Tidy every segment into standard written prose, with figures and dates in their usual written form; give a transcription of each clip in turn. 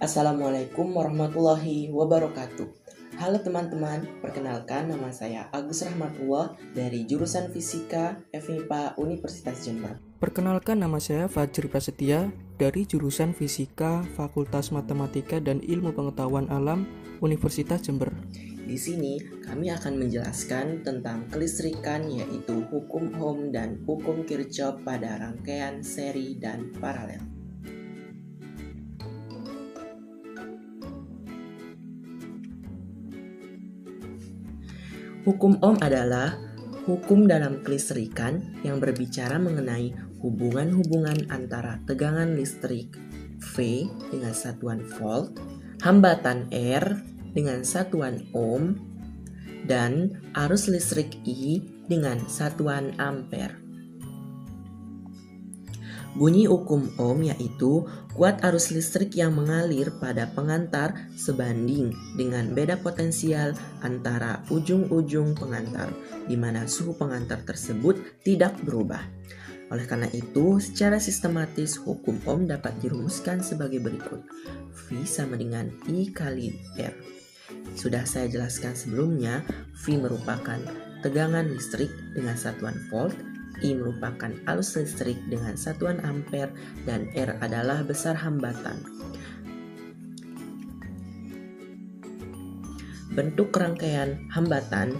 Assalamualaikum warahmatullahi wabarakatuh. Halo teman-teman, perkenalkan nama saya Agus Rahmatullah dari jurusan Fisika FMIPA Universitas Jember. Perkenalkan, nama saya Fajri Prasetya dari jurusan Fisika Fakultas Matematika dan Ilmu Pengetahuan Alam Universitas Jember. Di sini kami akan menjelaskan tentang kelistrikan, yaitu hukum Ohm dan hukum Kirchhoff pada rangkaian seri dan paralel. Hukum Ohm adalah hukum dalam kelistrikan yang berbicara mengenai hubungan-hubungan antara tegangan listrik V dengan satuan volt, hambatan R dengan satuan ohm, dan arus listrik I dengan satuan ampere. Bunyi hukum Ohm yaitu kuat arus listrik yang mengalir pada pengantar sebanding dengan beda potensial antara ujung-ujung pengantar, di mana suhu pengantar tersebut tidak berubah. Oleh karena itu, secara sistematis hukum Ohm dapat dirumuskan sebagai berikut. V sama dengan I kali R. Sudah saya jelaskan sebelumnya, V merupakan tegangan listrik dengan satuan volt, I merupakan arus listrik dengan satuan ampere, dan R adalah besar hambatan. Bentuk rangkaian hambatan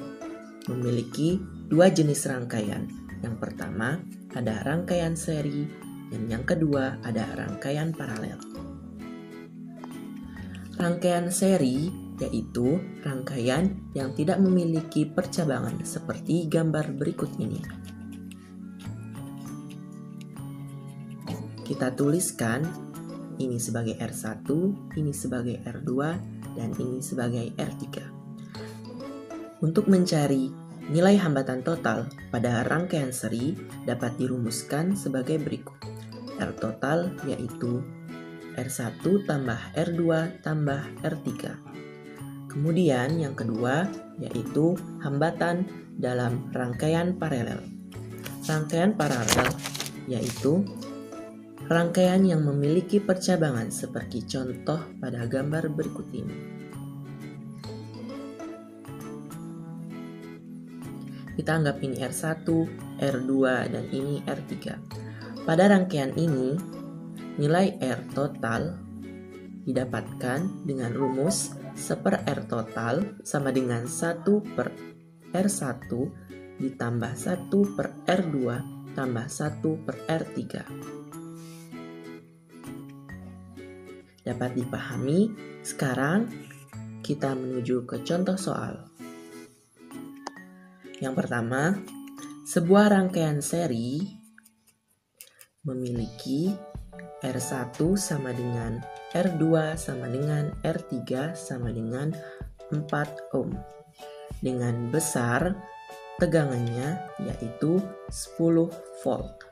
memiliki dua jenis rangkaian. Yang pertama ada rangkaian seri, dan yang kedua ada rangkaian paralel. Rangkaian seri yaitu rangkaian yang tidak memiliki percabangan seperti gambar berikut ini. Kita tuliskan ini sebagai R1, ini sebagai R2, dan ini sebagai R3. Untuk mencari nilai hambatan total pada rangkaian seri dapat dirumuskan sebagai berikut. R total yaitu R1 tambah R2 tambah R3. Kemudian yang kedua yaitu hambatan dalam rangkaian paralel. Rangkaian paralel yaitu rangkaian yang memiliki percabangan seperti contoh pada gambar berikut ini. Kita anggap ini R1, R2, dan ini R3. Pada rangkaian ini, nilai R total didapatkan dengan rumus 1/R total sama dengan 1/R1 ditambah 1/R2 tambah 1/R3. Dapat dipahami. Sekarang kita menuju ke contoh soal. Yang pertama, sebuah rangkaian seri memiliki R1 sama dengan R2 sama dengan R3 sama dengan 4 ohm dengan besar tegangannya yaitu 10 volt.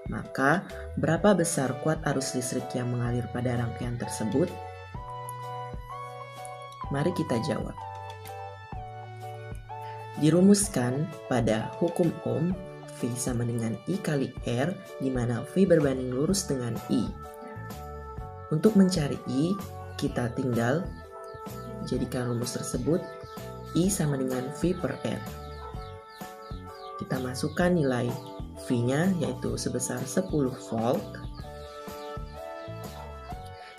Maka, berapa besar kuat arus listrik yang mengalir pada rangkaian tersebut? Mari kita jawab. Dirumuskan pada hukum Ohm, V sama dengan I kali R, di mana V berbanding lurus dengan I. Untuk mencari I, kita tinggal jadikan rumus tersebut, I sama dengan V per R. Kita masukkan nilai V-nya yaitu sebesar 10 volt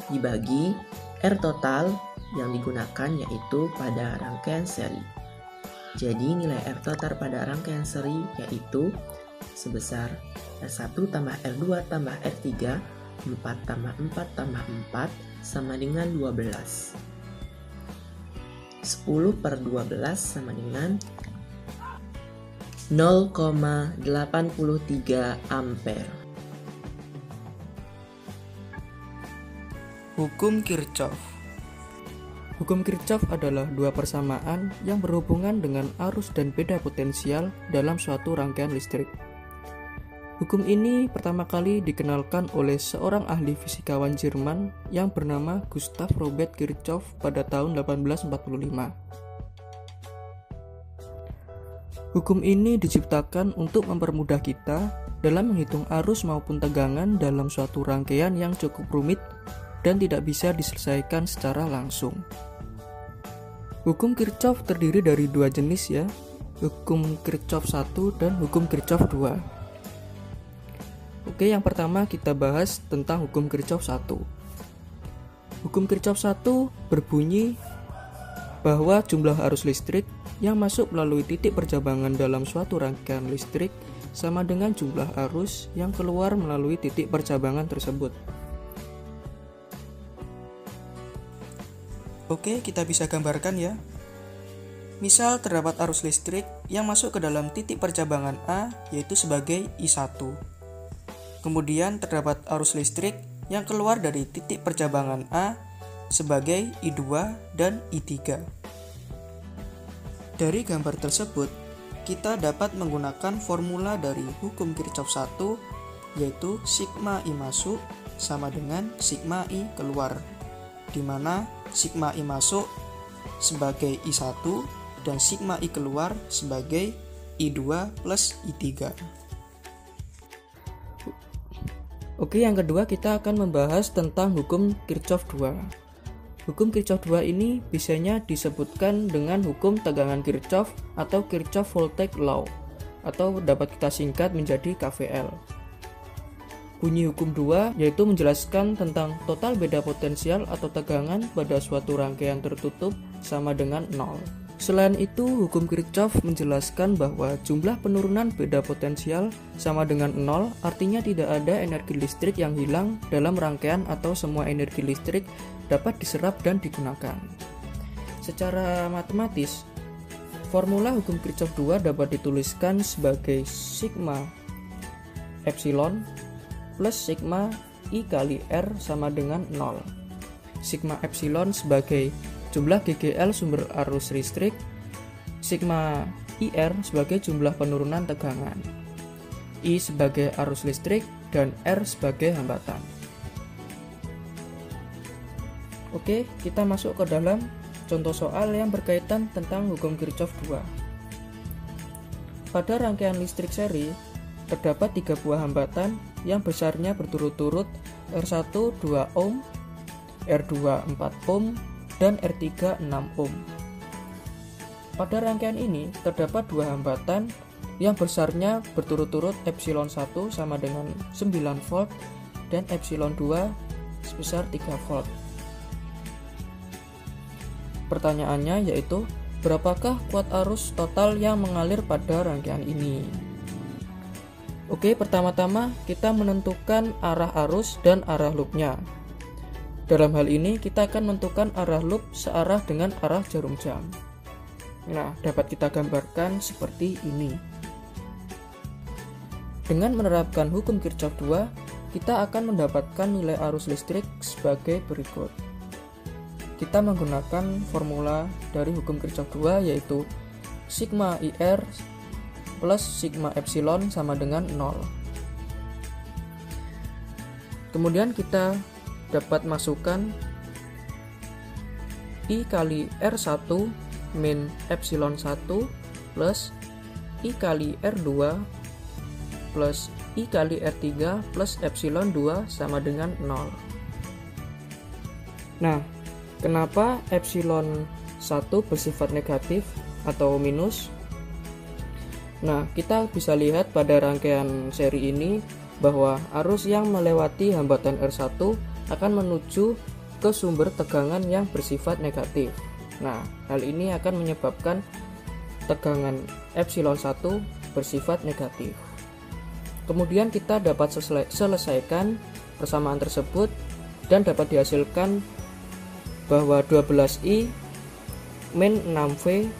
dibagi R total yang digunakan yaitu pada rangkaian seri. Jadi nilai R total pada rangkaian seri yaitu sebesar R1 tambah R2 tambah R3, 4 tambah 4 tambah 4 sama dengan 12. 10 per 12 sama dengan 0,83 ampere. Hukum Kirchhoff. Hukum Kirchhoff adalah dua persamaan yang berhubungan dengan arus dan beda potensial dalam suatu rangkaian listrik. Hukum ini pertama kali dikenalkan oleh seorang ahli fisikawan Jerman yang bernama Gustav Robert Kirchhoff pada tahun 1845. Hukum ini diciptakan untuk mempermudah kita dalam menghitung arus maupun tegangan dalam suatu rangkaian yang cukup rumit dan tidak bisa diselesaikan secara langsung. Hukum Kirchhoff terdiri dari dua jenis ya, hukum Kirchhoff 1 dan hukum Kirchhoff 2. Oke, yang pertama kita bahas tentang hukum Kirchhoff 1. Hukum Kirchhoff 1 berbunyi bahwa jumlah arus listrik yang masuk melalui titik percabangan dalam suatu rangkaian listrik sama dengan jumlah arus yang keluar melalui titik percabangan tersebut. Oke, kita bisa gambarkan ya. Misal terdapat arus listrik yang masuk ke dalam titik percabangan A yaitu sebagai I1. Kemudian terdapat arus listrik yang keluar dari titik percabangan A sebagai I2 dan I3. Dari gambar tersebut, kita dapat menggunakan formula dari hukum Kirchhoff 1 yaitu sigma I masuk sama dengan sigma I keluar, di mana sigma I masuk sebagai I1 dan sigma I keluar sebagai I2 plus I3. Oke, yang kedua kita akan membahas tentang hukum Kirchhoff 2. Hukum Kirchhoff 2 ini biasanya disebutkan dengan hukum tegangan Kirchhoff atau Kirchhoff Voltage Law, atau dapat kita singkat menjadi KVL. Bunyi hukum 2 yaitu menjelaskan tentang total beda potensial atau tegangan pada suatu rangkaian tertutup sama dengan 0. Selain itu, hukum Kirchhoff menjelaskan bahwa jumlah penurunan beda potensial sama dengan 0, artinya tidak ada energi listrik yang hilang dalam rangkaian atau semua energi listrik dapat diserap dan digunakan. Secara matematis, formula hukum Kirchhoff 2 dapat dituliskan sebagai sigma epsilon plus sigma I kali R sama dengan 0. Sigma epsilon sebagai jumlah GGL sumber arus listrik, sigma IR sebagai jumlah penurunan tegangan, I sebagai arus listrik, dan R sebagai hambatan. Oke, kita masuk ke dalam contoh soal yang berkaitan tentang hukum Kirchhoff 2. Pada rangkaian listrik seri, terdapat 3 buah hambatan yang besarnya berturut-turut R1 2 ohm, R2 4 ohm, dan R3 6 ohm. Pada rangkaian ini terdapat 2 hambatan yang besarnya berturut-turut epsilon 1 sama dengan 9 volt dan epsilon 2 sebesar 3 volt. Pertanyaannya yaitu, berapakah kuat arus total yang mengalir pada rangkaian ini? Oke, pertama-tama kita menentukan arah arus dan arah loopnya. Dalam hal ini kita akan menentukan arah loop searah dengan arah jarum jam. Nah, dapat kita gambarkan seperti ini. Dengan menerapkan hukum Kirchhoff 2, kita akan mendapatkan nilai arus listrik sebagai berikut. Kita menggunakan formula dari hukum Kirchhoff 2 yaitu sigma IR plus sigma epsilon sama dengan 0. Kemudian kita dapat masukkan I kali R1 min epsilon 1 plus I kali R2 plus I kali R3 plus epsilon 2 sama dengan 0. Nah, kenapa epsilon 1 bersifat negatif atau minus? Nah, kita bisa lihat pada rangkaian seri ini bahwa arus yang melewati hambatan R1 akan menuju ke sumber tegangan yang bersifat negatif. Nah, hal ini akan menyebabkan tegangan epsilon 1 bersifat negatif. Kemudian kita dapat selesaikan persamaan tersebut dan dapat dihasilkan bahwa 12I min 6V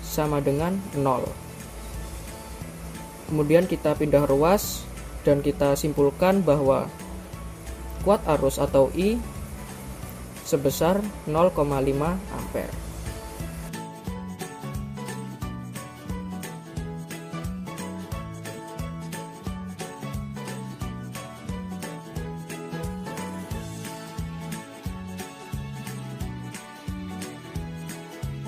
sama dengan 0. Kemudian kita pindah ruas dan kita simpulkan bahwa kuat arus atau I sebesar 0,5 ampere.